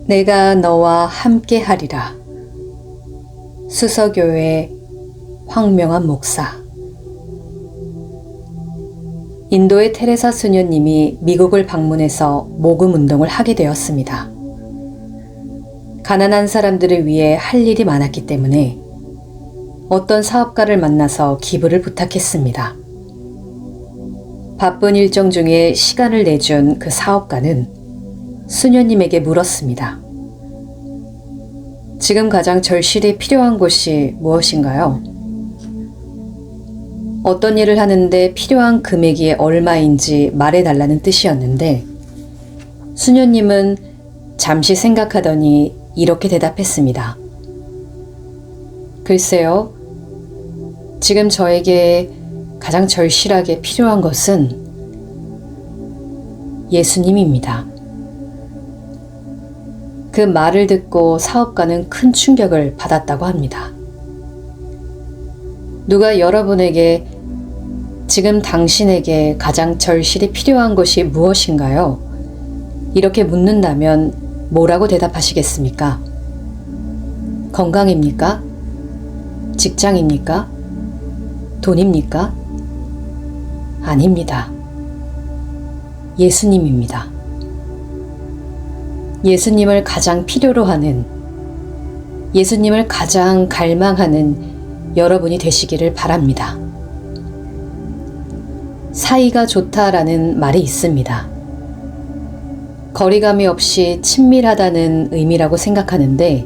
내가 너와 함께 하리라. 수서교회 황명한 목사. 인도의 테레사 수녀님이 미국을 방문해서 모금 운동을 하게 되었습니다. 가난한 사람들을 위해 할 일이 많았기 때문에 어떤 사업가를 만나서 기부를 부탁했습니다. 바쁜 일정 중에 시간을 내준 그 사업가는 수녀님에게 물었습니다. 지금 가장 절실히 필요한 것이 무엇인가요? 어떤 일을 하는데 필요한 금액이 얼마인지 말해달라는 뜻이었는데 수녀님은 잠시 생각하더니 이렇게 대답했습니다. 글쎄요, 지금 저에게 가장 절실하게 필요한 것은 예수님입니다. 그 말을 듣고 사업가는 큰 충격을 받았다고 합니다. 누가 여러분에게 지금 당신에게 가장 절실히 필요한 것이 무엇인가요? 이렇게 묻는다면 뭐라고 대답하시겠습니까? 건강입니까? 직장입니까? 돈입니까? 아닙니다. 예수님입니다. 예수님을 가장 필요로 하는, 예수님을 가장 갈망하는 여러분이 되시기를 바랍니다. 사이가 좋다라는 말이 있습니다. 거리감이 없이 친밀하다는 의미라고 생각하는데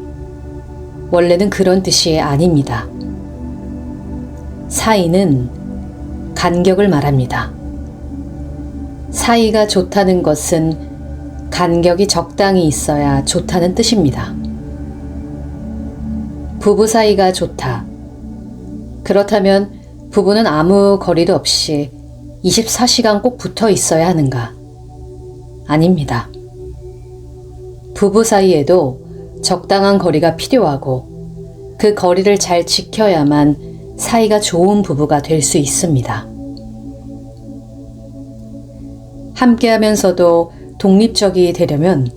원래는 그런 뜻이 아닙니다. 사이는 간격을 말합니다. 사이가 좋다는 것은 간격이 적당히 있어야 좋다는 뜻입니다. 부부 사이가 좋다. 그렇다면 부부는 아무 거리도 없이 24시간 꼭 붙어 있어야 하는가? 아닙니다. 부부 사이에도 적당한 거리가 필요하고 그 거리를 잘 지켜야만 사이가 좋은 부부가 될 수 있습니다. 함께 하면서도 독립적이 되려면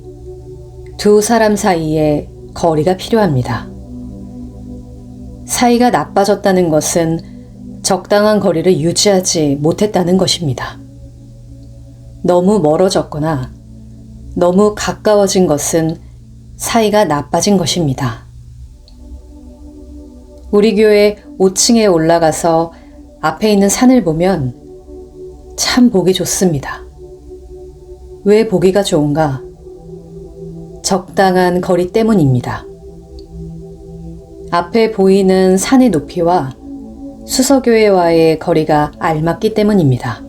두 사람 사이에 거리가 필요합니다. 사이가 나빠졌다는 것은 적당한 거리를 유지하지 못했다는 것입니다. 너무 멀어졌거나 너무 가까워진 것은 사이가 나빠진 것입니다. 우리 교회 5층에 올라가서 앞에 있는 산을 보면 참 보기 좋습니다. 왜 보기가 좋은가? 적당한 거리 때문입니다. 앞에 보이는 산의 높이와 수서교회와의 거리가 알맞기 때문입니다.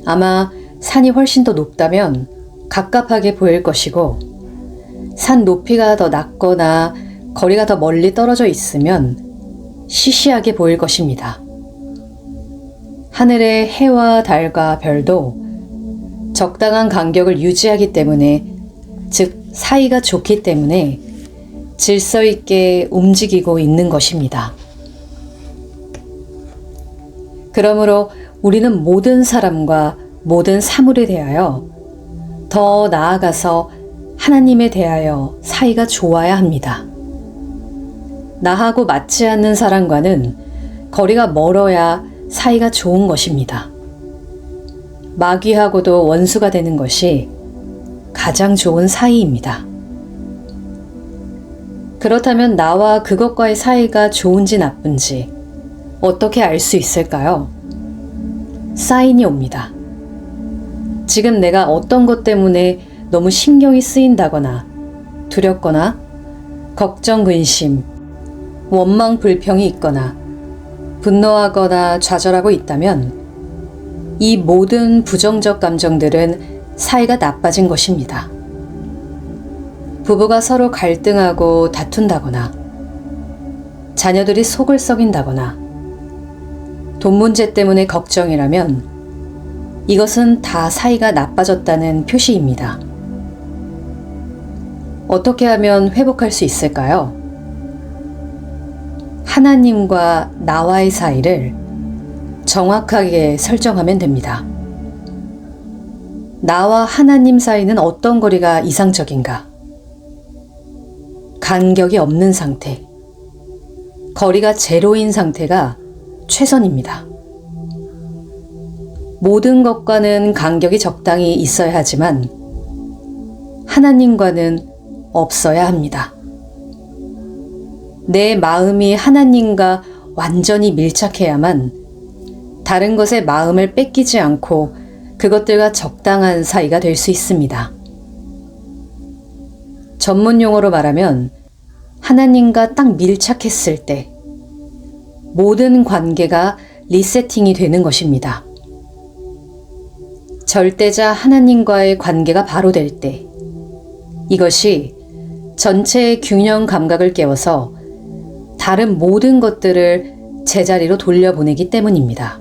아마 산이 훨씬 더 높다면 갑갑하게 보일 것이고 산 높이가 더 낮거나 거리가 더 멀리 떨어져 있으면 시시하게 보일 것입니다. 하늘의 해와 달과 별도 적당한 간격을 유지하기 때문에, 즉 사이가 좋기 때문에 질서 있게 움직이고 있는 것입니다. 그러므로 우리는 모든 사람과 모든 사물에 대하여 더 나아가서 하나님에 대하여 사이가 좋아야 합니다. 나하고 맞지 않는 사람과는 거리가 멀어야 사이가 좋은 것입니다. 마귀하고도 원수가 되는 것이 가장 좋은 사이입니다. 그렇다면 나와 그것과의 사이가 좋은지 나쁜지 어떻게 알 수 있을까요? 사인이 옵니다. 지금 내가 어떤 것 때문에 너무 신경이 쓰인다거나 두렵거나 걱정, 근심, 원망, 불평이 있거나 분노하거나 좌절하고 있다면 이 모든 부정적 감정들은 사이가 나빠진 것입니다. 부부가 서로 갈등하고 다툰다거나 자녀들이 속을 썩인다거나 돈 문제 때문에 걱정이라면 이것은 다 사이가 나빠졌다는 표시입니다. 어떻게 하면 회복할 수 있을까요? 하나님과 나와의 사이를 정확하게 설정하면 됩니다. 나와 하나님 사이는 어떤 거리가 이상적인가? 간격이 없는 상태, 거리가 제로인 상태가 최선입니다. 모든 것과는 간격이 적당히 있어야 하지만 하나님과는 없어야 합니다. 내 마음이 하나님과 완전히 밀착해야만 다른 것에 마음을 뺏기지 않고 그것들과 적당한 사이가 될 수 있습니다. 전문 용어로 말하면 하나님과 딱 밀착했을 때 모든 관계가 리세팅이 되는 것입니다. 절대자 하나님과의 관계가 바로 될 때 이것이 전체의 균형 감각을 깨워서 다른 모든 것들을 제자리로 돌려보내기 때문입니다.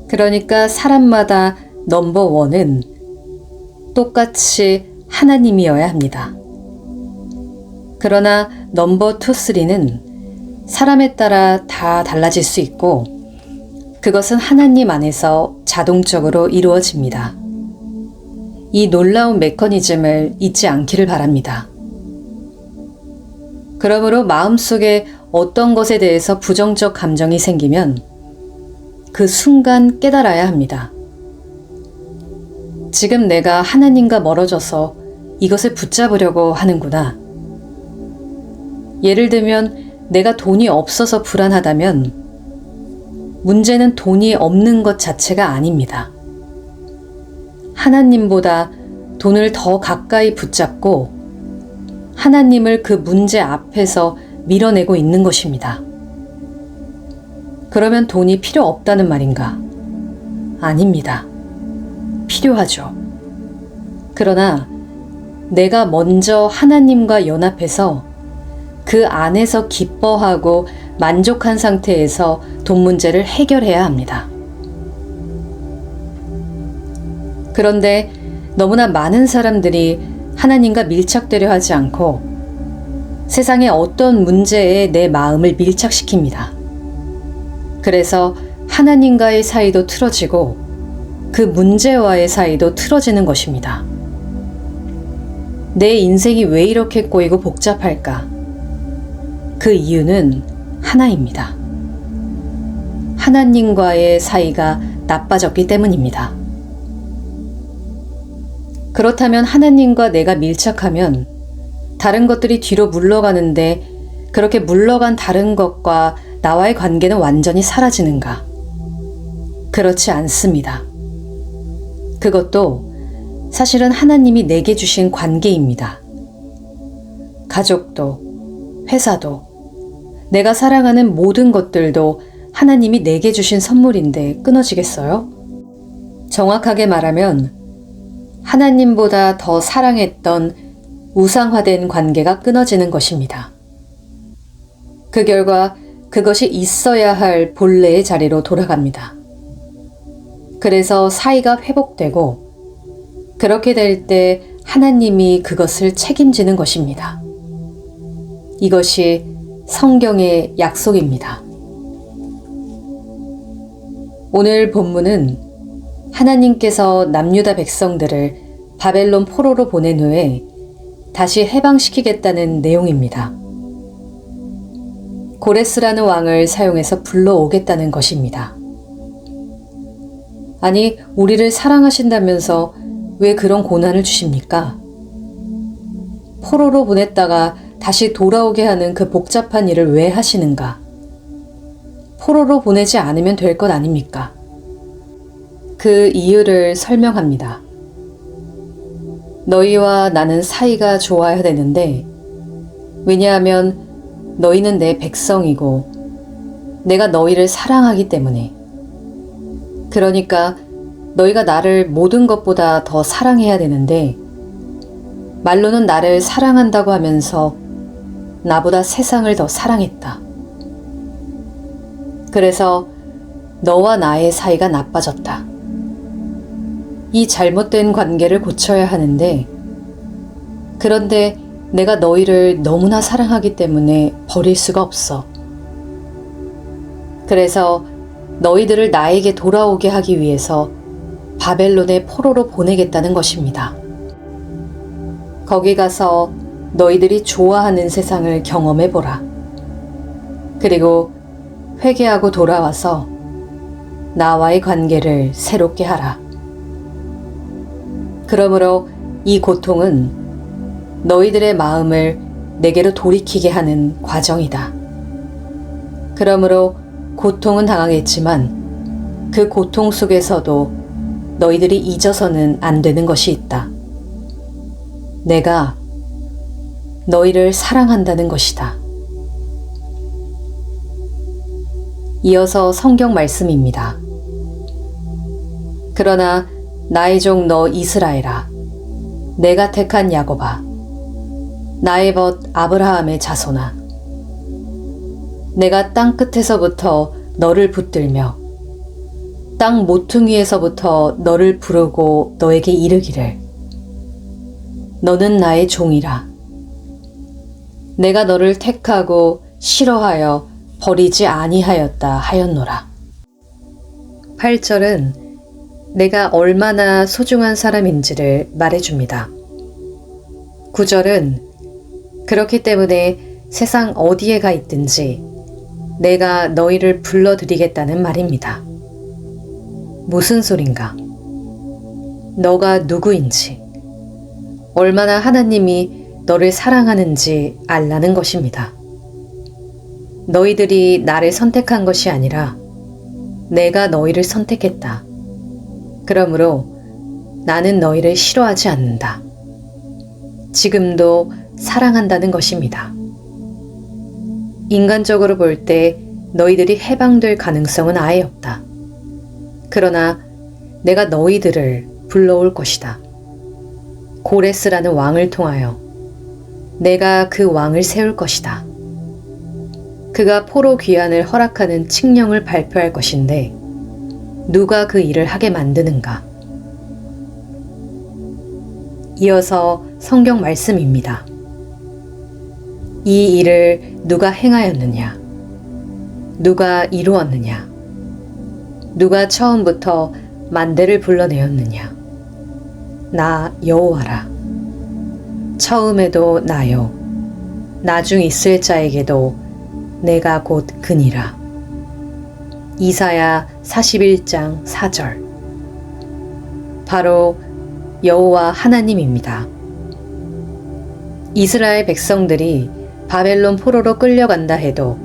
그러니까 사람마다 넘버원은 똑같이 하나님이어야 합니다. 그러나 넘버 2, 3는 사람에 따라 다 달라질 수 있고 그것은 하나님 안에서 자동적으로 이루어집니다. 이 놀라운 메커니즘을 잊지 않기를 바랍니다. 그러므로 마음속에 어떤 것에 대해서 부정적 감정이 생기면 그 순간 깨달아야 합니다. 지금 내가 하나님과 멀어져서 이것을 붙잡으려고 하는구나. 예를 들면 내가 돈이 없어서 불안하다면 문제는 돈이 없는 것 자체가 아닙니다. 하나님보다 돈을 더 가까이 붙잡고 하나님을 그 문제 앞에서 밀어내고 있는 것입니다. 그러면 돈이 필요 없다는 말인가? 아닙니다. 필요하죠. 그러나 내가 먼저 하나님과 연합해서 그 안에서 기뻐하고 만족한 상태에서 돈 문제를 해결해야 합니다. 그런데 너무나 많은 사람들이 하나님과 밀착되려 하지 않고 세상의 어떤 문제에 내 마음을 밀착시킵니다. 그래서 하나님과의 사이도 틀어지고 그 문제와의 사이도 틀어지는 것입니다. 내 인생이 왜 이렇게 꼬이고 복잡할까? 그 이유는 하나입니다. 하나님과의 사이가 나빠졌기 때문입니다. 그렇다면 하나님과 내가 밀착하면 다른 것들이 뒤로 물러가는데 그렇게 물러간 다른 것과 나와의 관계는 완전히 사라지는가? 그렇지 않습니다. 그것도 사실은 하나님이 내게 주신 관계입니다. 가족도, 회사도, 내가 사랑하는 모든 것들도 하나님이 내게 주신 선물인데 끊어지겠어요? 정확하게 말하면 하나님보다 더 사랑했던 우상화된 관계가 끊어지는 것입니다. 그 결과 그것이 있어야 할 본래의 자리로 돌아갑니다. 그래서 사이가 회복되고 그렇게 될 때 하나님이 그것을 책임지는 것입니다. 이것이 성경의 약속입니다. 오늘 본문은 하나님께서 남유다 백성들을 바벨론 포로로 보낸 후에 다시 해방시키겠다는 내용입니다. 고레스라는 왕을 사용해서 불러오겠다는 것입니다. 아니, 우리를 사랑하신다면서 왜 그런 고난을 주십니까? 포로로 보냈다가 다시 돌아오게 하는 그 복잡한 일을 왜 하시는가? 포로로 보내지 않으면 될 것 아닙니까? 그 이유를 설명합니다. 너희와 나는 사이가 좋아야 되는데, 왜냐하면 너희는 내 백성이고 내가 너희를 사랑하기 때문에. 그러니까 너희가 나를 모든 것보다 더 사랑해야 되는데, 말로는 나를 사랑한다고 하면서 나보다 세상을 더 사랑했다. 그래서 너와 나의 사이가 나빠졌다. 이 잘못된 관계를 고쳐야 하는데, 그런데 내가 너희를 너무나 사랑하기 때문에 버릴 수가 없어. 그래서 너희들을 나에게 돌아오게 하기 위해서 바벨론의 포로로 보내겠다는 것입니다. 거기 가서 너희들이 좋아하는 세상을 경험해보라. 그리고 회개하고 돌아와서 나와의 관계를 새롭게 하라. 그러므로 이 고통은 너희들의 마음을 내게로 돌이키게 하는 과정이다. 그러므로 고통은 당하겠지만 그 고통 속에서도 너희들이 잊어서는 안 되는 것이 있다. 내가 너희를 사랑한다는 것이다. 이어서 성경 말씀입니다. 그러나 나의 종 너 이스라엘아, 내가 택한 야곱아, 나의 벗 아브라함의 자손아, 내가 땅 끝에서부터 너를 붙들며 땅 모퉁이에서부터 너를 부르고 너에게 이르기를 너는 나의 종이라. 내가 너를 택하고 싫어하여 버리지 아니하였다 하였노라. 8절은 내가 얼마나 소중한 사람인지를 말해줍니다. 9절은 그렇기 때문에 세상 어디에 가 있든지 내가 너희를 불러드리겠다는 말입니다. 무슨 소린가? 너가 누구인지, 얼마나 하나님이 너를 사랑하는지 알라는 것입니다. 너희들이 나를 선택한 것이 아니라 내가 너희를 선택했다. 그러므로 나는 너희를 싫어하지 않는다. 지금도 사랑한다는 것입니다. 인간적으로 볼 때 너희들이 해방될 가능성은 아예 없다. 그러나 내가 너희들을 불러올 것이다. 고레스라는 왕을 통하여 내가 그 왕을 세울 것이다. 그가 포로 귀환을 허락하는 칙령을 발표할 것인데 누가 그 일을 하게 만드는가? 이어서 성경 말씀입니다. 이 일을 누가 행하였느냐? 누가 이루었느냐? 누가 처음부터 만대를 불러내었느냐? 나 여호와라. 처음에도 나요. 나중 있을 자에게도 내가 곧 그니라. 이사야 41장 4절. 바로 여호와 하나님입니다. 이스라엘 백성들이 바벨론 포로로 끌려간다 해도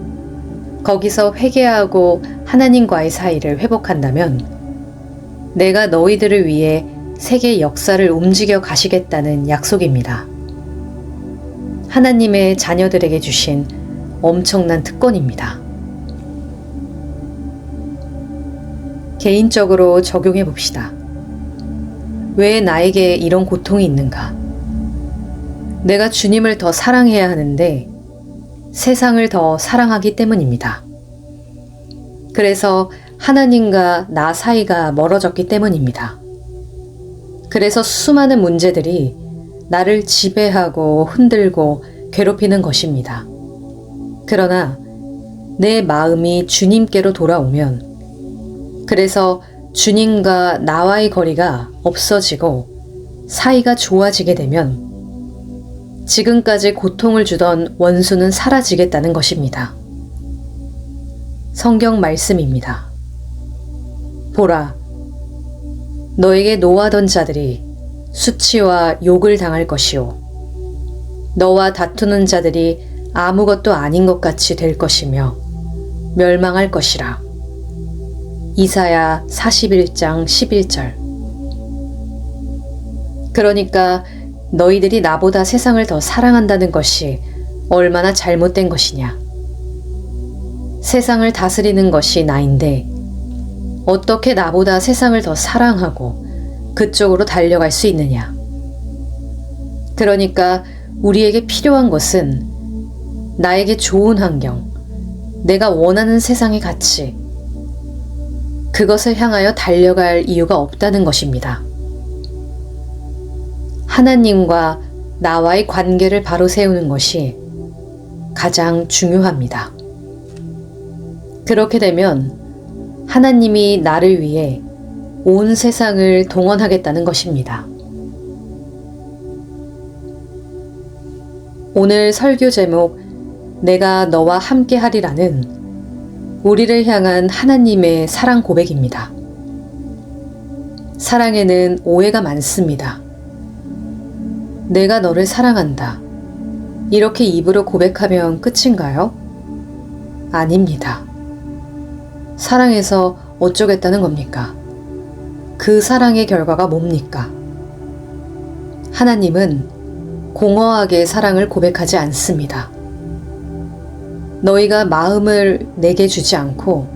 거기서 회개하고 하나님과의 사이를 회복한다면 내가 너희들을 위해 세계 역사를 움직여 가시겠다는 약속입니다. 하나님의 자녀들에게 주신 엄청난 특권입니다. 개인적으로 적용해 봅시다. 왜 나에게 이런 고통이 있는가? 내가 주님을 더 사랑해야 하는데 세상을 더 사랑하기 때문입니다. 그래서 하나님과 나 사이가 멀어졌기 때문입니다. 그래서 수많은 문제들이 나를 지배하고 흔들고 괴롭히는 것입니다. 그러나 내 마음이 주님께로 돌아오면, 그래서 주님과 나와의 거리가 없어지고 사이가 좋아지게 되면 지금까지 고통을 주던 원수는 사라지겠다는 것입니다. 성경 말씀입니다. 보라, 너에게 노하던 자들이 수치와 욕을 당할 것이요, 너와 다투는 자들이 아무것도 아닌 것 같이 될 것이며 멸망할 것이라. 이사야 41장 11절. 그러니까 너희들이 나보다 세상을 더 사랑한다는 것이 얼마나 잘못된 것이냐. 세상을 다스리는 것이 나인데 어떻게 나보다 세상을 더 사랑하고 그쪽으로 달려갈 수 있느냐. 그러니까 우리에게 필요한 것은 나에게 좋은 환경, 내가 원하는 세상의 가치, 그것을 향하여 달려갈 이유가 없다는 것입니다. 하나님과 나와의 관계를 바로 세우는 것이 가장 중요합니다. 그렇게 되면 하나님이 나를 위해 온 세상을 동원하겠다는 것입니다. 오늘 설교 제목 내가 너와 함께 하리라는 우리를 향한 하나님의 사랑 고백입니다. 사랑에는 오해가 많습니다. 내가 너를 사랑한다. 이렇게 입으로 고백하면 끝인가요? 아닙니다. 사랑해서 어쩌겠다는 겁니까? 그 사랑의 결과가 뭡니까? 하나님은 공허하게 사랑을 고백하지 않습니다. 너희가 마음을 내게 주지 않고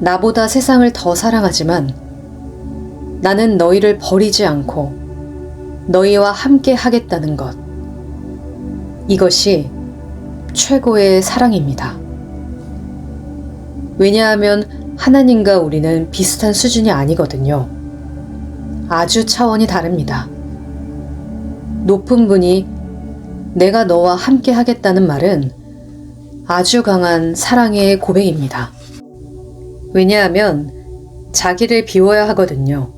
나보다 세상을 더 사랑하지만 나는 너희를 버리지 않고 너희와 함께 하겠다는 것. 이것이 최고의 사랑입니다. 왜냐하면 하나님과 우리는 비슷한 수준이 아니거든요. 아주 차원이 다릅니다. 높은 분이 내가 너와 함께 하겠다는 말은 아주 강한 사랑의 고백입니다. 왜냐하면 자기를 비워야 하거든요.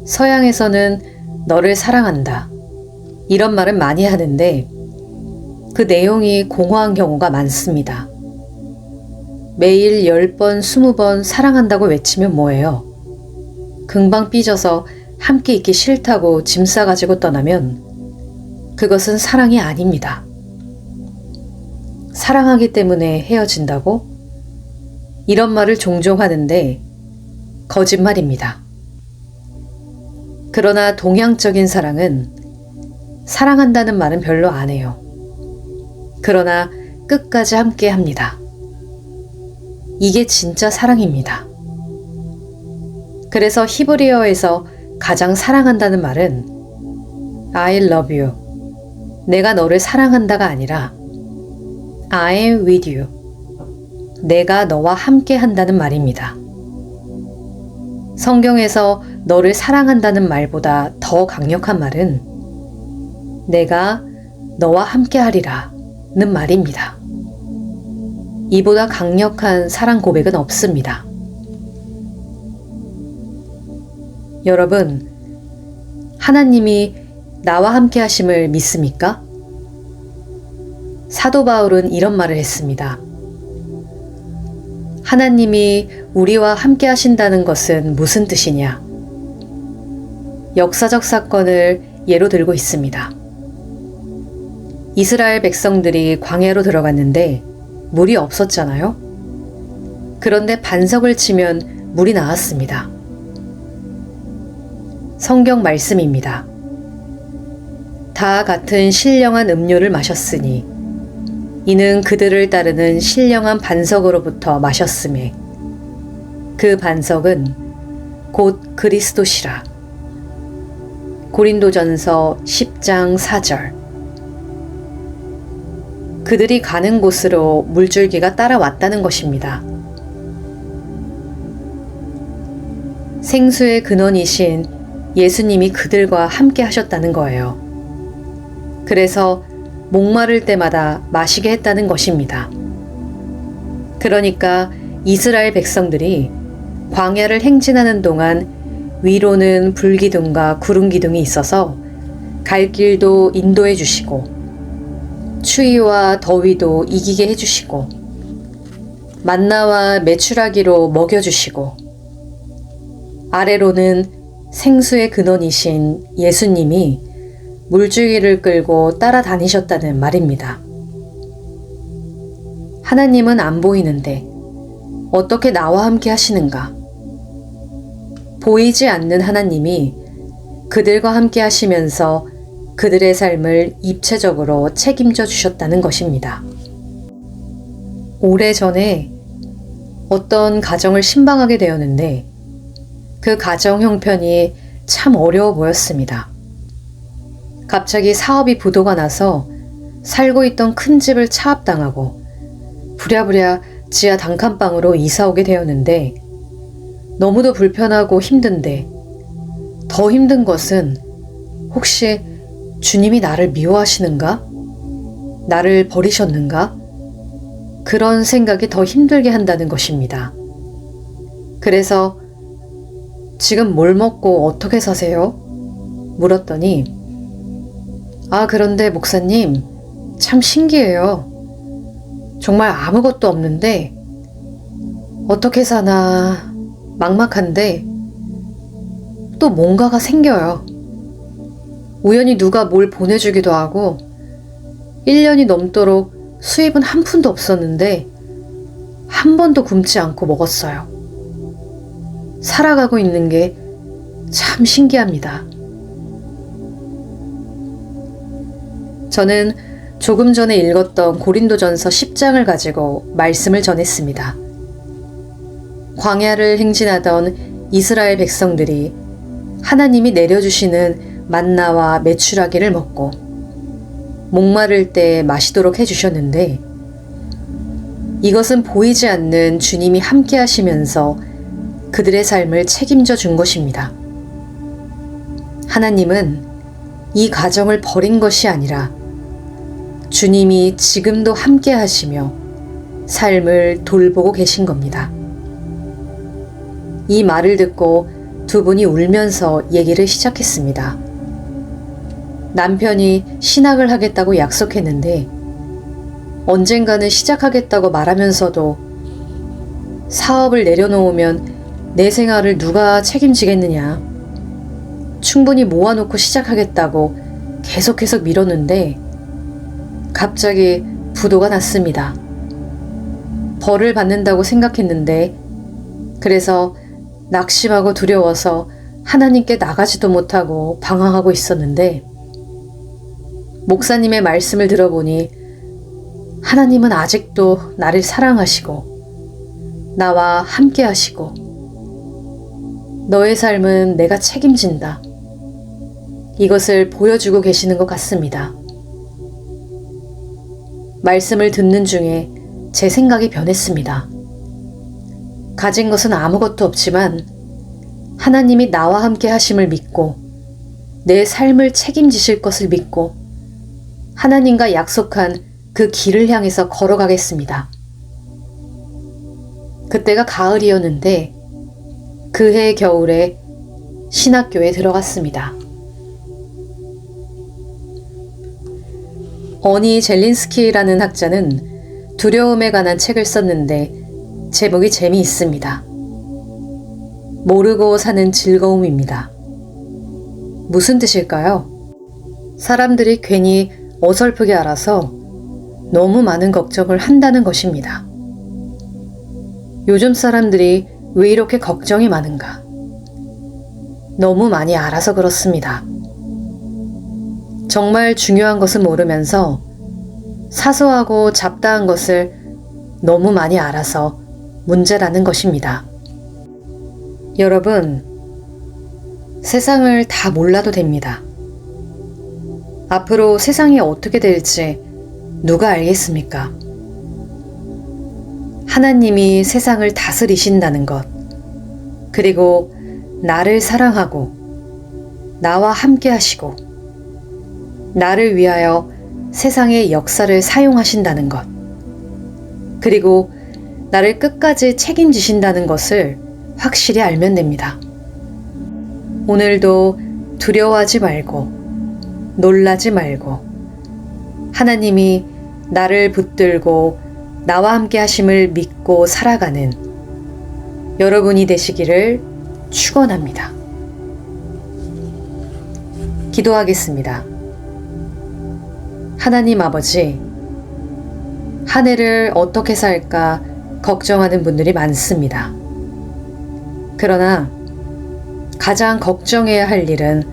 서양에서는 너를 사랑한다. 이런 말은 많이 하는데 그 내용이 공허한 경우가 많습니다. 매일 10번, 20번 사랑한다고 외치면 뭐예요? 금방 삐져서 함께 있기 싫다고 짐 싸가지고 떠나면 그것은 사랑이 아닙니다. 사랑하기 때문에 헤어진다고? 이런 말을 종종 하는데 거짓말입니다. 그러나 동양적인 사랑은 사랑한다는 말은 별로 안 해요. 그러나 끝까지 함께 합니다. 이게 진짜 사랑입니다. 그래서 히브리어에서 가장 사랑한다는 말은 I love you. 내가 너를 사랑한다가 아니라 I am with you. 내가 너와 함께 한다는 말입니다. 성경에서 너를 사랑한다는 말보다 더 강력한 말은 내가 너와 함께 하리라 는 말입니다. 이보다 강력한 사랑 고백은 없습니다. 여러분, 하나님이 나와 함께 하심을 믿습니까? 사도 바울은 이런 말을 했습니다. 하나님이 우리와 함께 하신다는 것은 무슨 뜻이냐? 역사적 사건을 예로 들고 있습니다. 이스라엘 백성들이 광야로 들어갔는데 물이 없었잖아요. 그런데 반석을 치면 물이 나왔습니다. 성경 말씀입니다. 다 같은 신령한 음료를 마셨으니 이는 그들을 따르는 신령한 반석으로부터 마셨음에 그 반석은 곧 그리스도시라. 고린도전서 10장 4절. 그들이 가는 곳으로 물줄기가 따라왔다는 것입니다. 생수의 근원이신 예수님이 그들과 함께 하셨다는 거예요. 그래서 목마를 때마다 마시게 했다는 것입니다. 그러니까 이스라엘 백성들이 광야를 행진하는 동안 위로는 불기둥과 구름기둥이 있어서 갈 길도 인도해 주시고 추위와 더위도 이기게 해주시고 만나와 메추라기로 먹여주시고 아래로는 생수의 근원이신 예수님이 물줄기를 끌고 따라다니셨다는 말입니다. 하나님은 안 보이는데 어떻게 나와 함께 하시는가? 보이지 않는 하나님이 그들과 함께 하시면서 그들의 삶을 입체적으로 책임져 주셨다는 것입니다. 오래전에 어떤 가정을 신방하게 되었는데 그 가정 형편이 참 어려워 보였습니다. 갑자기 사업이 부도가 나서 살고 있던 큰 집을 차압당하고 부랴부랴 지하 단칸방으로 이사 오게 되었는데 너무도 불편하고 힘든데 더 힘든 것은 혹시 주님이 나를 미워하시는가? 나를 버리셨는가? 그런 생각이 더 힘들게 한다는 것입니다. 그래서 지금 뭘 먹고 어떻게 사세요? 물었더니 그런데 목사님, 참 신기해요. 정말 아무것도 없는데 어떻게 사나 막막한데 또 뭔가가 생겨요. 우연히 누가 뭘 보내주기도 하고 1년이 넘도록 수입은 한 푼도 없었는데 한 번도 굶지 않고 먹었어요. 살아가고 있는 게 참 신기합니다. 저는 조금 전에 읽었던 고린도전서 10장을 가지고 말씀을 전했습니다. 광야를 행진하던 이스라엘 백성들이 하나님이 내려주시는 만나와 메추라기를 먹고 목마를 때 마시도록 해주셨는데 이것은 보이지 않는 주님이 함께 하시면서 그들의 삶을 책임져 준 것입니다. 하나님은 이 가정을 버린 것이 아니라 주님이 지금도 함께 하시며 삶을 돌보고 계신 겁니다. 이 말을 듣고 두 분이 울면서 얘기를 시작했습니다. 남편이 신학을 하겠다고 약속했는데 언젠가는 시작하겠다고 말하면서도 사업을 내려놓으면 내 생활을 누가 책임지겠느냐. 충분히 모아놓고 시작하겠다고 계속해서 미뤘는데 갑자기 부도가 났습니다. 벌을 받는다고 생각했는데 그래서 낙심하고 두려워서 하나님께 나가지도 못하고 방황하고 있었는데 목사님의 말씀을 들어보니 하나님은 아직도 나를 사랑하시고 나와 함께 하시고 너의 삶은 내가 책임진다. 이것을 보여주고 계시는 것 같습니다. 말씀을 듣는 중에 제 생각이 변했습니다. 가진 것은 아무것도 없지만 하나님이 나와 함께 하심을 믿고 내 삶을 책임지실 것을 믿고 하나님과 약속한 그 길을 향해서 걸어가겠습니다. 그때가 가을이었는데 그해 겨울에 신학교에 들어갔습니다. 어니 젤린스키라는 학자는 두려움에 관한 책을 썼는데 제목이 재미있습니다. 모르고 사는 즐거움입니다. 무슨 뜻일까요? 사람들이 괜히 어설프게 알아서 너무 많은 걱정을 한다는 것입니다. 요즘 사람들이 왜 이렇게 걱정이 많은가? 너무 많이 알아서 그렇습니다. 정말 중요한 것은 모르면서 사소하고 잡다한 것을 너무 많이 알아서 문제라는 것입니다. 여러분, 세상을 다 몰라도 됩니다. 앞으로 세상이 어떻게 될지 누가 알겠습니까? 하나님이 세상을 다스리신다는 것, 그리고 나를 사랑하고 나와 함께 하시고 나를 위하여 세상의 역사를 사용하신다는 것, 그리고 나를 끝까지 책임지신다는 것을 확실히 알면 됩니다. 오늘도 두려워하지 말고 놀라지 말고 하나님이 나를 붙들고 나와 함께 하심을 믿고 살아가는 여러분이 되시기를 축원합니다. 기도하겠습니다. 하나님 아버지, 한 해를 어떻게 살까 걱정하는 분들이 많습니다. 그러나 가장 걱정해야 할 일은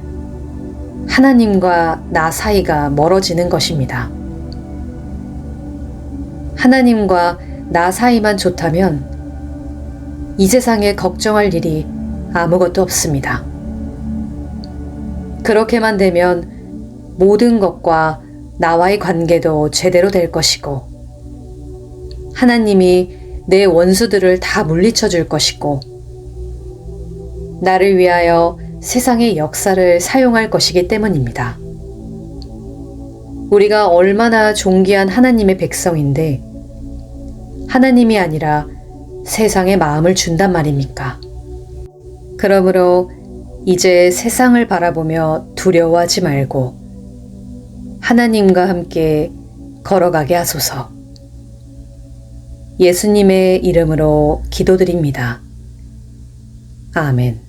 하나님과 나 사이가 멀어지는 것입니다. 하나님과 나 사이만 좋다면 이 세상에 걱정할 일이 아무것도 없습니다. 그렇게만 되면 모든 것과 나와의 관계도 제대로 될 것이고 하나님이 내 원수들을 다 물리쳐 줄 것이고 나를 위하여 세상의 역사를 사용할 것이기 때문입니다. 우리가 얼마나 존귀한 하나님의 백성인데 하나님이 아니라 세상에 마음을 준단 말입니까? 그러므로 이제 세상을 바라보며 두려워하지 말고 하나님과 함께 걸어가게 하소서. 예수님의 이름으로 기도드립니다. 아멘.